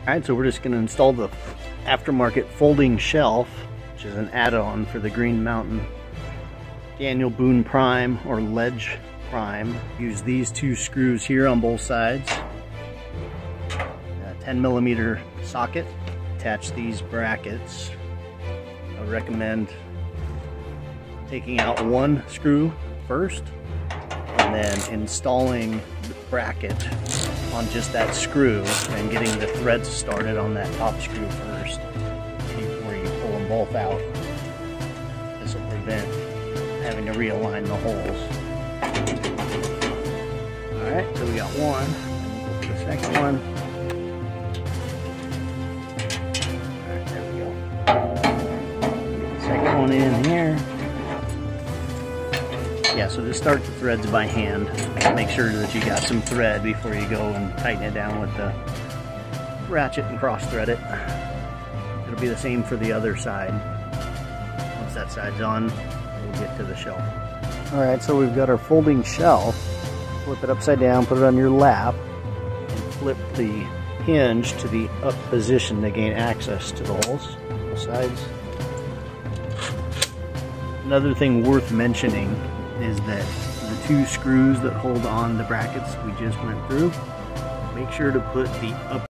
Alright, so we're just going to install the aftermarket folding shelf, which is an add-on for the Green Mountain Daniel Boone Prime or Ledge Prime. Use these two screws here on both sides. A 10mm socket. Attach these brackets. I would recommend taking out one screw first and then installing the bracket on just that screw and getting the threads started on that top screw first before you pull them both out. This will prevent having to realign the holes. Alright, so we got one. We'll go for the second one. Alright, there we go. Get the second one in here. Yeah, so just start the threads by hand. Make sure that you got some thread before you go and tighten it down with the ratchet and cross thread it. It'll be the same for the other side. Once that side's on, we'll get to the shelf. Alright, so we've got our folding shelf. Flip it upside down, put it on your lap, and flip the hinge to the up position to gain access to the holes, both sides. Another thing worth mentioning is that the two screws that hold on the brackets we just went through, make sure to put the up